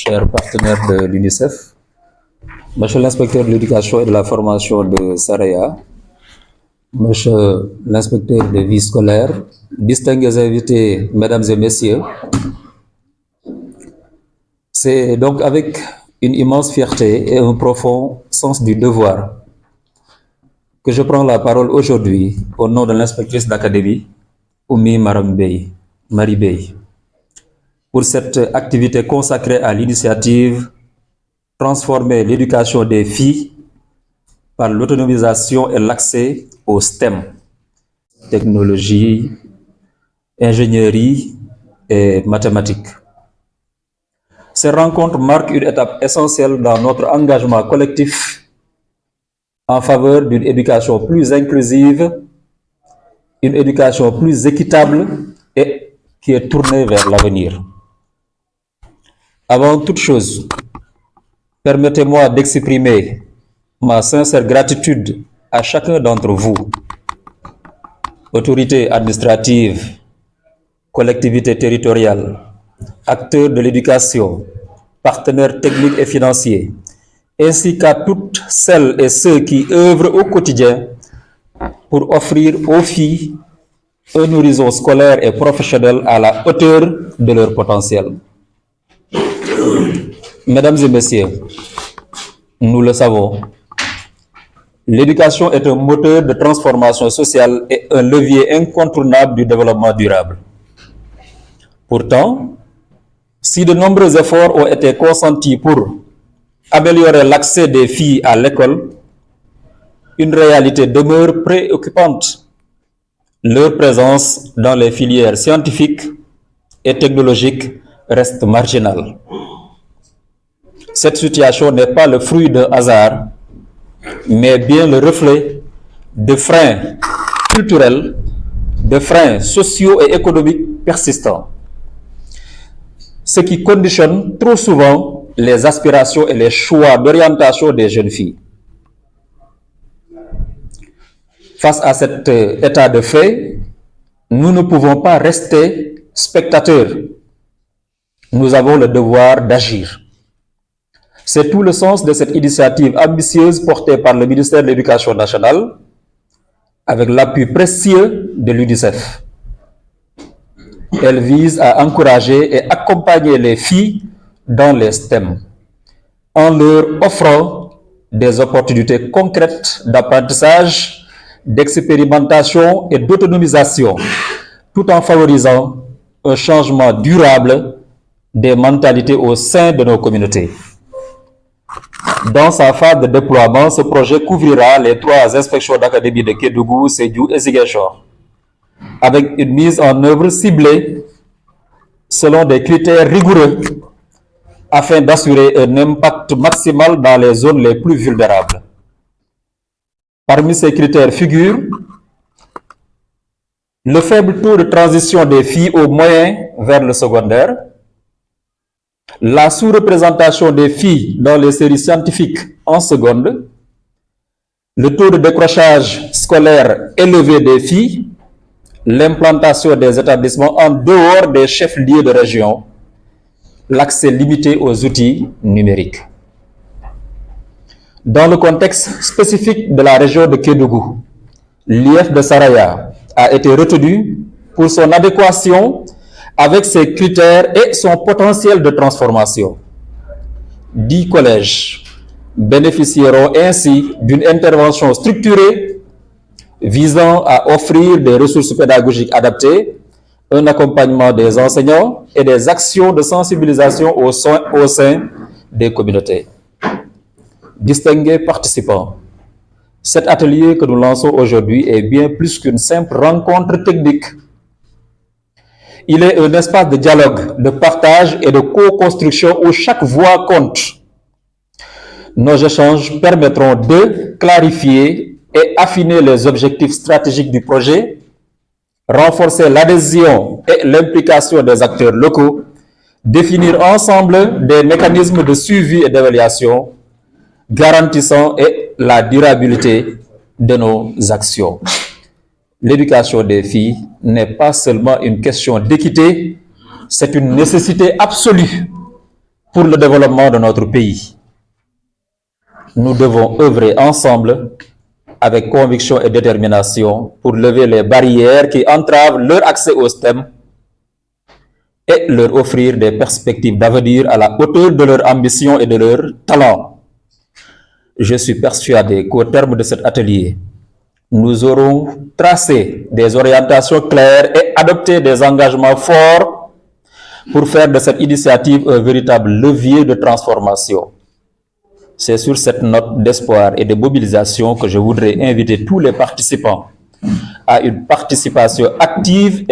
chers partenaires de l'UNICEF, Monsieur l'inspecteur de l'éducation et de la formation de Saraya, Monsieur l'inspecteur des vies scolaires, distingués invités, Mesdames et Messieurs, c'est donc avec une immense fierté et un profond sens du devoir que je prends la parole aujourd'hui au nom de l'inspectrice d'académie, Oumi Marie Bey, pour cette activité consacrée à l'initiative Transformer l'éducation des filles par l'autonomisation et l'accès au STEM, technologie, ingénierie et mathématiques. Ces rencontres marquent une étape essentielle dans notre engagement collectif en faveur d'une éducation plus inclusive, une éducation plus équitable et qui est tournée vers l'avenir. Avant toute chose, permettez-moi d'exprimer ma sincère gratitude à chacun d'entre vous, autorités administratives, collectivités territoriales, acteurs de l'éducation, partenaires techniques et financiers, ainsi qu'à toutes celles et ceux qui œuvrent au quotidien pour offrir aux filles un horizon scolaire et professionnel à la hauteur de leur potentiel. Mesdames et messieurs, nous le savons, l'éducation est un moteur de transformation sociale et un levier incontournable du développement durable. Pourtant, si de nombreux efforts ont été consentis pour améliorer l'accès des filles à l'école, une réalité demeure préoccupante. Leur présence dans les filières scientifiques et technologiques reste marginale. Cette situation n'est pas le fruit d'un hasard, mais bien le reflet de freins culturels, de freins sociaux et économiques persistants, ce qui conditionne trop souvent les aspirations et les choix d'orientation des jeunes filles. Face à cet état de fait, nous ne pouvons pas rester spectateurs. Nous avons le devoir d'agir. C'est tout le sens de cette initiative ambitieuse portée par le ministère de l'Éducation nationale avec l'appui précieux de l'UNICEF. Elle vise à encourager et accompagner les filles dans les STEM en leur offrant des opportunités concrètes d'apprentissage, d'expérimentation et d'autonomisation, tout en favorisant un changement durable des mentalités au sein de nos communautés. Dans sa phase de déploiement, ce projet couvrira les 3 inspections d'académie de Kédougou, Sédhiou et Ziguinchor, avec une mise en œuvre ciblée selon des critères rigoureux afin d'assurer un impact maximal dans les zones les plus vulnérables. Parmi ces critères figurent le faible taux de transition des filles au moyen vers le secondaire, la sous-représentation des filles dans les séries scientifiques en seconde, le taux de décrochage scolaire élevé des filles, l'implantation des établissements en dehors des chefs-lieux de région, l'accès limité aux outils numériques. Dans le contexte spécifique de la région de Kédougou, l'IF de Saraya a été retenu pour son adéquation avec ses critères et son potentiel de transformation. 10 collèges bénéficieront ainsi d'une intervention structurée visant à offrir des ressources pédagogiques adaptées, un accompagnement des enseignants et des actions de sensibilisation au sein des communautés. Distingués participants, cet atelier que nous lançons aujourd'hui est bien plus qu'une simple rencontre technique. Il est un espace de dialogue, de partage et de co-construction où chaque voix compte. Nos échanges permettront de clarifier et affiner les objectifs stratégiques du projet, renforcer l'adhésion et l'implication des acteurs locaux, définir ensemble des mécanismes de suivi et d'évaluation, garantissant la durabilité de nos actions. L'éducation des filles n'est pas seulement une question d'équité, c'est une nécessité absolue pour le développement de notre pays. Nous devons œuvrer ensemble avec conviction et détermination pour lever les barrières qui entravent leur accès au STEM et leur offrir des perspectives d'avenir à la hauteur de leur ambition et de leur talent. Je suis persuadé qu'au terme de cet atelier, nous aurons tracé des orientations claires et adopté des engagements forts pour faire de cette initiative un véritable levier de transformation. C'est sur cette note d'espoir et de mobilisation que je voudrais inviter tous les participants à une participation active et